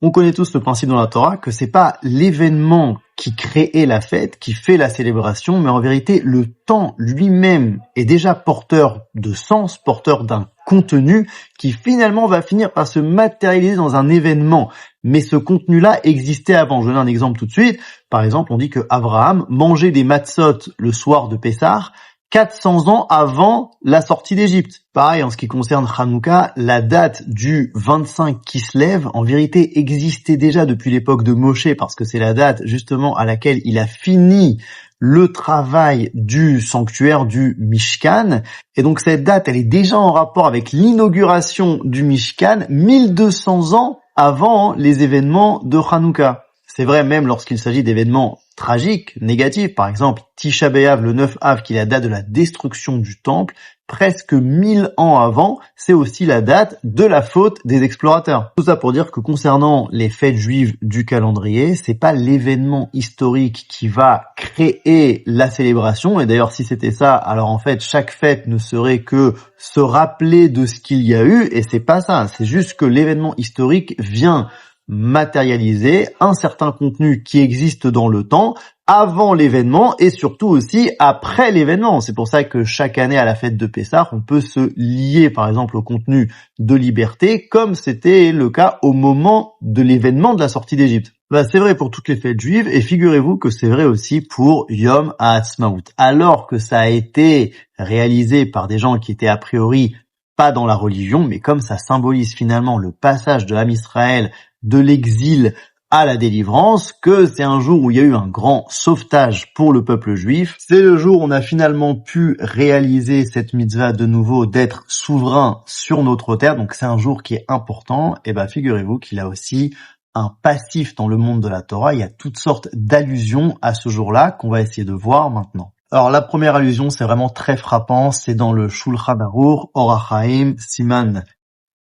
On connaît tous le principe dans la Torah que c'est pas l'événement qui crée la fête, qui fait la célébration, mais en vérité, le temps lui-même est déjà porteur de sens, porteur d'un contenu qui finalement va finir par se matérialiser dans un événement. Mais ce contenu-là existait avant. Je donne un exemple tout de suite. Par exemple, on dit que Abraham mangeait des matzot le soir de Pessah, 400 ans avant la sortie d'Égypte. Pareil, en ce qui concerne Hanouka, la date du 25 Kislev, en vérité, existait déjà depuis l'époque de Moshe, parce que c'est la date, justement, à laquelle il a fini le travail du sanctuaire du Mishkan. Et donc, cette date, elle est déjà en rapport avec l'inauguration du Mishkan, 1200 ans avant les événements de Hanouka. C'est vrai même lorsqu'il s'agit d'événements tragiques, négatifs. Par exemple, Tisha B'Av, le 9 Av, qui est la date de la destruction du temple, presque 1000 ans avant, c'est aussi la date de la faute des explorateurs. Tout ça pour dire que concernant les fêtes juives du calendrier, c'est pas l'événement historique qui va créer la célébration. Et d'ailleurs, si c'était ça, alors en fait, chaque fête ne serait que se rappeler de ce qu'il y a eu, et c'est pas ça. C'est juste que l'événement historique vient matérialiser un certain contenu qui existe dans le temps, avant l'événement et surtout aussi après l'événement. C'est pour ça que chaque année à la fête de Pessah, on peut se lier par exemple au contenu de liberté, comme c'était le cas au moment de l'événement de la sortie d'Égypte. C'est vrai pour toutes les fêtes juives, et figurez-vous que c'est vrai aussi pour Yom HaAtzmaut. Alors que ça a été réalisé par des gens qui étaient a priori pas dans la religion, mais comme ça symbolise finalement le passage de Am Israël de l'exil à la délivrance, que c'est un jour où il y a eu un grand sauvetage pour le peuple juif. C'est le jour où on a finalement pu réaliser cette mitzvah de nouveau d'être souverain sur notre terre, donc c'est un jour qui est important. Et figurez-vous qu'il a aussi un passif dans le monde de la Torah. Il y a toutes sortes d'allusions à ce jour-là qu'on va essayer de voir maintenant. Alors la première allusion, c'est vraiment très frappant, c'est dans le Shulchan Aruch, Or HaChaim, Siman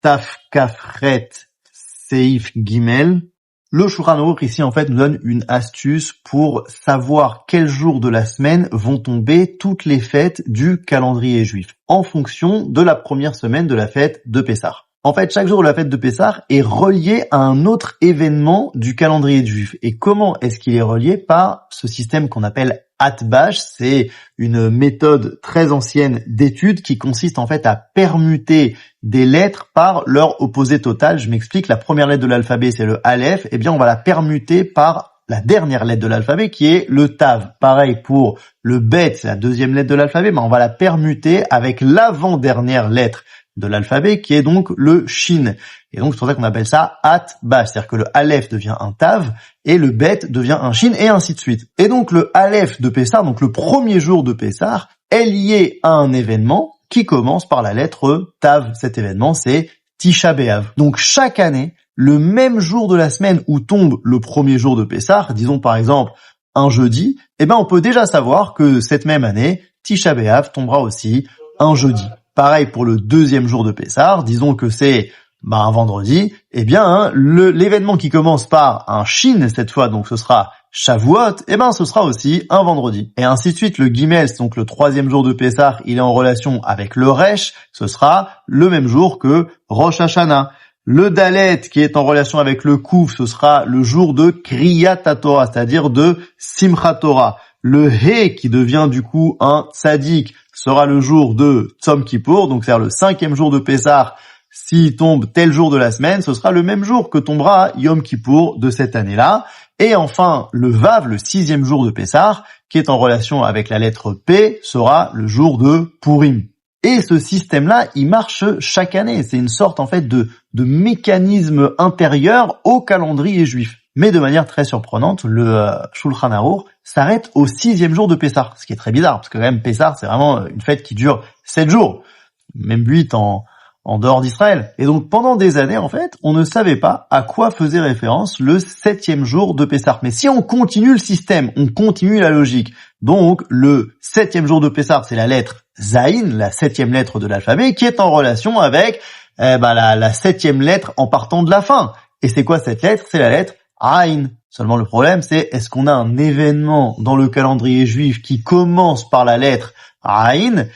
Taf Kafret Seif Gimel. Le Shulchan Aruch ici en fait nous donne une astuce pour savoir quels jours de la semaine vont tomber toutes les fêtes du calendrier juif en fonction de la première semaine de la fête de Pessah. En fait, chaque jour de la fête de Pessah est relié à un autre événement du calendrier juif. Et comment est-ce qu'il est relié? Par ce système qu'on appelle Atbash. C'est une méthode très ancienne d'étude qui consiste en fait à permuter des lettres par leur opposé total. Je m'explique, la première lettre de l'alphabet c'est le Aleph, eh bien on va la permuter par la dernière lettre de l'alphabet qui est le Tav. Pareil pour le Bet, c'est la deuxième lettre de l'alphabet, mais on va la permuter avec l'avant-dernière lettre de l'alphabet qui est donc le Shin. Et donc c'est pour ça qu'on appelle ça Atbash, c'est-à-dire que le Aleph devient un Tav et le Bet devient un Shin et ainsi de suite. Et donc le Aleph de Pessah, donc le premier jour de Pessah, est lié à un événement qui commence par la lettre Tav. Cet événement c'est Tisha B'Av. Donc chaque année, le même jour de la semaine où tombe le premier jour de Pessah, disons par exemple un jeudi, on peut déjà savoir que cette même année, Tisha B'Av tombera aussi un jeudi. Pareil pour le deuxième jour de Pessah, disons que c'est un vendredi, l'événement qui commence par un Shin cette fois, donc ce sera Shavuot, ce sera aussi un vendredi. Et ainsi de suite, le Gimel, donc le troisième jour de Pessah, il est en relation avec le Resh, ce sera le même jour que Rosh Hashanah. Le Dalet, qui est en relation avec le Kouf, ce sera le jour de Kriyat HaTorah, c'est-à-dire de Simchat Torah. Le He, qui devient du coup un Tzadik, sera le jour de Tzom Kippour, donc c'est-à-dire le cinquième jour de Pessah. S'il tombe tel jour de la semaine, ce sera le même jour que tombera Yom Kippour de cette année-là. Et enfin, le Vav, le sixième jour de Pessah, qui est en relation avec la lettre P, sera le jour de Purim. Et ce système-là, il marche chaque année. C'est une sorte en fait de mécanisme intérieur au calendrier juif. Mais de manière très surprenante, le Shulchan Aruch s'arrête au sixième jour de Pessah, ce qui est très bizarre, parce que quand même Pessah, c'est vraiment une fête qui dure 7 jours, même 8 en dehors d'Israël. Et donc pendant des années, en fait, on ne savait pas à quoi faisait référence le 7e jour de Pessah. Mais si on continue le système, on continue la logique, donc le 7e jour de Pessah, c'est la lettre Zayin, la 7e lettre de l'alphabet, qui est en relation avec la 7e lettre en partant de la fin. Et c'est quoi cette lettre? C'est la lettre Aïn. Seulement le problème, c'est est-ce qu'on a un événement dans le calendrier juif qui commence par la lettre Aïn?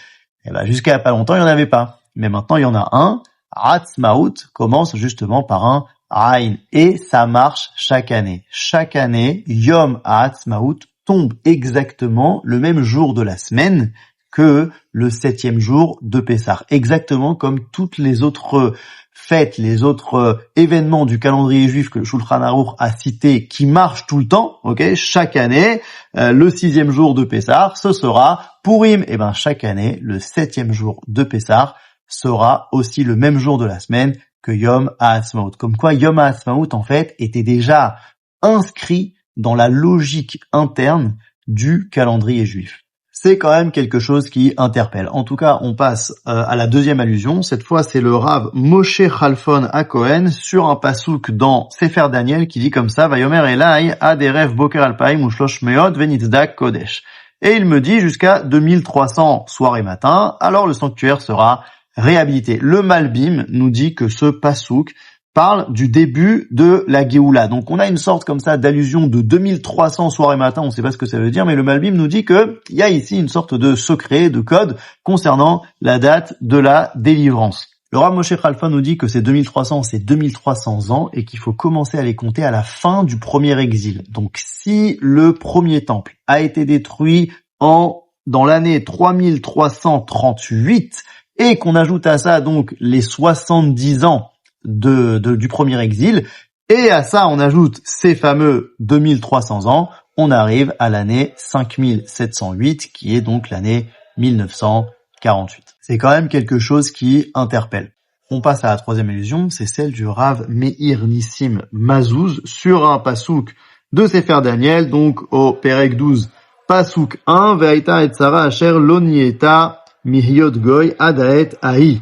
Jusqu'à pas longtemps, il n'y en avait pas. Mais maintenant, il y en a un. Atzmaut commence justement par un Aïn. Et ça marche chaque année. Chaque année, Yom Ha'atzmaut tombe exactement le même jour de la semaine que le 7e jour de Pessah. Exactement comme toutes les autres fêtes, les autres événements du calendrier juif que le Shulchan Aruch a cité qui marchent tout le temps, ok? Chaque année, le 6e jour de Pessah, ce sera Purim. Et ben, chaque année, le 7e jour de Pessah sera aussi le même jour de la semaine que Yom Ha'atzmaut. Comme quoi, Yom Ha'atzmaut, en fait, était déjà inscrit dans la logique interne du calendrier juif. C'est quand même quelque chose qui interpelle. En tout cas, on passe à la deuxième allusion. Cette fois, c'est le Rav Moshe Chalfon à Cohen sur un pasouk dans Sefer Daniel qui dit comme ça: Vayomer Elai ad erev boker alpaim ushlosh meot venitzdak kodesh. Et il me dit jusqu'à 2300 soir et matin, alors le sanctuaire sera réhabilité. Le Malbim nous dit que ce pasouk parle du début de la Géoula. Donc on a une sorte comme ça d'allusion de 2300 soir et matin, on ne sait pas ce que ça veut dire, mais le Malbim nous dit que il y a ici une sorte de secret, de code concernant la date de la délivrance. Le Rav Moshe Chalfon nous dit que ces 2300, c'est 2300 ans et qu'il faut commencer à les compter à la fin du premier exil. Donc si le premier temple a été détruit dans l'année 3338 et qu'on ajoute à ça donc les 70 ans du premier exil, et à ça on ajoute ces fameux 2300 ans, on arrive à l'année 5708 qui est donc l'année 1948. C'est quand même quelque chose qui interpelle. On passe à la troisième allusion, c'est celle du Rav Meir Nissim Mazouz sur un pasouk de Sefer Daniel, donc au Perek 12, pasouk 1, Ve'aita et Tzara asher lo nieta mihyot goy adaet ahi.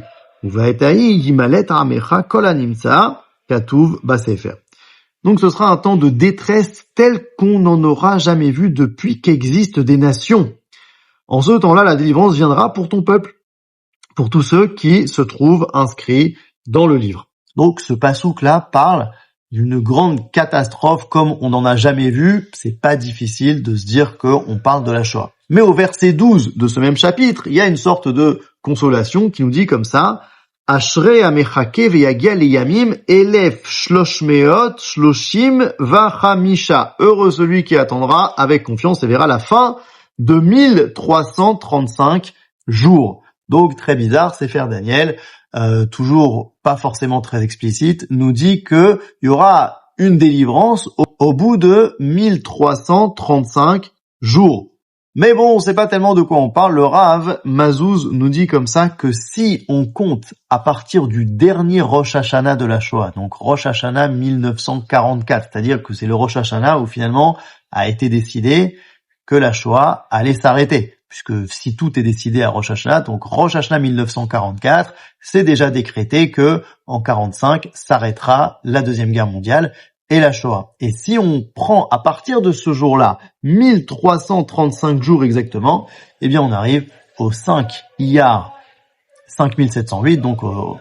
Donc ce sera un temps de détresse tel qu'on n'en aura jamais vu depuis qu'existent des nations. En ce temps-là, la délivrance viendra pour ton peuple, pour tous ceux qui se trouvent inscrits dans le livre. Donc ce pasouk-là parle d'une grande catastrophe comme on n'en a jamais vu. C'est pas difficile de se dire qu'on parle de la Shoah. Mais au verset 12 de ce même chapitre, il y a une sorte de consolation qui nous dit comme ça: Ashrei amechake veyagia leyamim elef shloshmeot shloshim vachamisha. Heureux celui qui attendra avec confiance et verra la fin de 1335 jours. Donc très bizarre, Sefer Daniel, toujours pas forcément très explicite, nous dit que il y aura une délivrance au bout de 1335 jours. Mais bon, on sait pas tellement de quoi on parle. Le Rav Mazouz nous dit comme ça que si on compte à partir du dernier Rosh Hashanah de la Shoah, donc Rosh Hashanah 1944, c'est-à-dire que c'est le Rosh Hashanah où finalement a été décidé que la Shoah allait s'arrêter. Puisque si tout est décidé à Rosh Hashanah, donc Rosh Hashanah 1944, c'est déjà décrété que en 45 s'arrêtera la Deuxième Guerre mondiale et la Shoah. Et si on prend à partir de ce jour-là 1335 jours exactement, eh bien on arrive au 5 Iyar 5708, donc au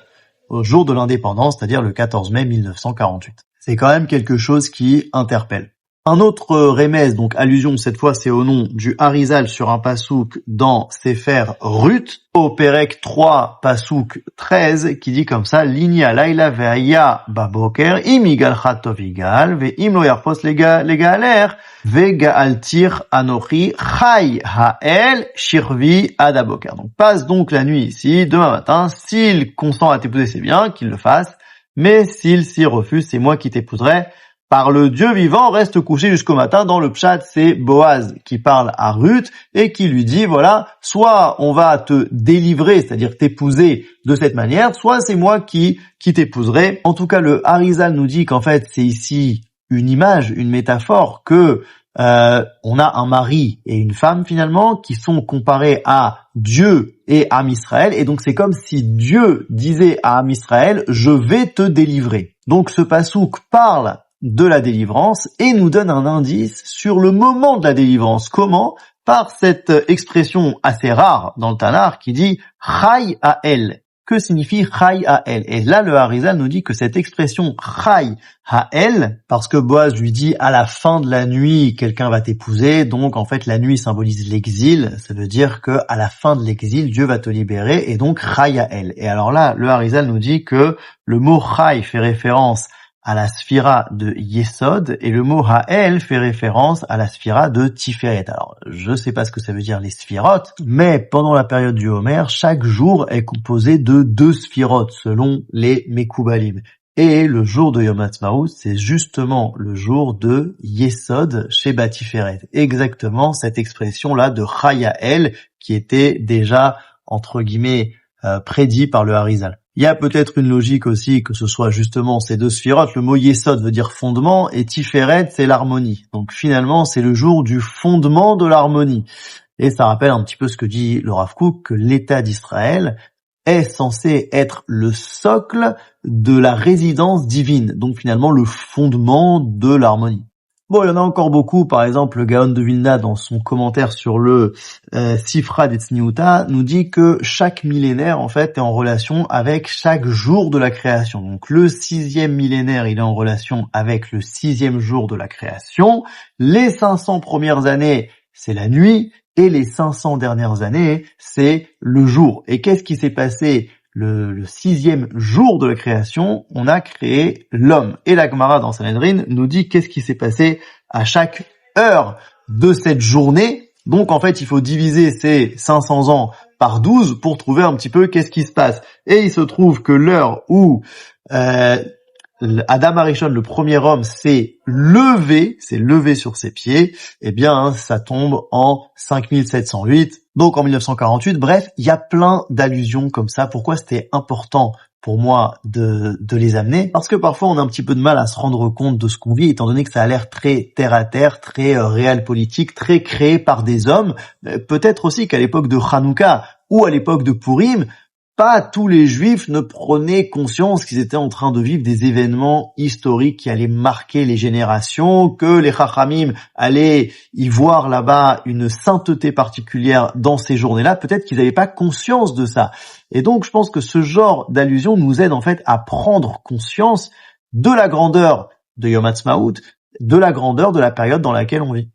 jour de l'indépendance, c'est-à-dire le 14 mai 1948. C'est quand même quelque chose qui interpelle. Un autre remez, donc allusion cette fois c'est au nom du Harizal sur un pasouk dans Sefer Ruth, au Perek 3, pasouk 13, qui dit comme ça: Linia laila ve'aya baboker im igalcha tov igal ve'im lo yarpos legaler ve'gaaltir anochi chai ha'el shirvi ad aboker. Donc passe donc la nuit ici, demain matin, s'il consent à t'épouser c'est bien, qu'il le fasse, mais s'il s'y refuse, c'est moi qui t'épouserai. Par le Dieu vivant, reste couché jusqu'au matin. Dans le pshat, c'est Boaz qui parle à Ruth et qui lui dit, voilà, soit on va te délivrer, c'est-à-dire t'épouser de cette manière, soit c'est moi qui t'épouserai. En tout cas, le Harizal nous dit qu'en fait, c'est ici une image, une métaphore, que on a un mari et une femme finalement qui sont comparés à Dieu et à Israël, et donc c'est comme si Dieu disait à Israël, je vais te délivrer. Donc ce pasouk parle de la délivrance et nous donne un indice sur le moment de la délivrance. Comment? Par cette expression assez rare dans le Tanakh qui dit Chai Ha'el. Que signifie Chai Ha'el? Et là, le Harizal nous dit que cette expression Chai Ha'el, parce que Boaz lui dit à la fin de la nuit, quelqu'un va t'épouser, donc en fait la nuit symbolise l'exil, ça veut dire que à la fin de l'exil, Dieu va te libérer, et donc Chai Ha'el. Et alors là, le Harizal nous dit que le mot Chai fait référence à la sphira de Yesod et le mot Ha'el fait référence à la sphira de Tiferet. Alors, je sais pas ce que ça veut dire les sphirotes, mais pendant la période du Homer, chaque jour est composé de 2 sphirotes selon les Mekoubalim. Et le jour de Yom Ha'atzmaut, c'est justement le jour de Yesod chez Batiferet. Exactement cette expression-là de Chayael qui était déjà, entre guillemets, prédit par le Harizal. Il y a peut-être une logique aussi que ce soit justement ces 2 sphirotes. Le mot Yesod veut dire fondement et Tiferet c'est l'harmonie. Donc finalement c'est le jour du fondement de l'harmonie. Et ça rappelle un petit peu ce que dit le Rav Kook, que l'État d'Israël est censé être le socle de la résidence divine. Donc finalement le fondement de l'harmonie. Bon, il y en a encore beaucoup. Par exemple, le Gaon de Vilna, dans son commentaire sur le Sifra d'Etzniuta, nous dit que chaque millénaire, en fait, est en relation avec chaque jour de la création. Donc, le 6e millénaire, il est en relation avec le 6e jour de la création. Les 500 premières années, c'est la nuit. Et les 500 dernières années, c'est le jour. Et qu'est-ce qui s'est passé le 6e jour de la création? On a créé l'homme. Et la Gemara dans Sanhedrin nous dit qu'est-ce qui s'est passé à chaque heure de cette journée. Donc en fait, il faut diviser ces 500 ans par 12 pour trouver un petit peu qu'est-ce qui se passe. Et il se trouve que l'heure où Adam Arishon, le premier homme, s'est levé sur ses pieds, eh bien, ça tombe en 5708, donc en 1948. Bref, il y a plein d'allusions comme ça. Pourquoi c'était important pour moi de les amener? Parce que parfois, on a un petit peu de mal à se rendre compte de ce qu'on vit, étant donné que ça a l'air très terre-à-terre, très réel politique, très créé par des hommes. Peut-être aussi qu'à l'époque de Hanouka ou à l'époque de Purim, pas tous les juifs ne prenaient conscience qu'ils étaient en train de vivre des événements historiques qui allaient marquer les générations, que les Chachamim allaient y voir là-bas une sainteté particulière dans ces journées-là. Peut-être qu'ils n'avaient pas conscience de ça. Et donc, je pense que ce genre d'allusion nous aide en fait à prendre conscience de la grandeur de Yom Ha'atzmaut, de la grandeur de la période dans laquelle on vit.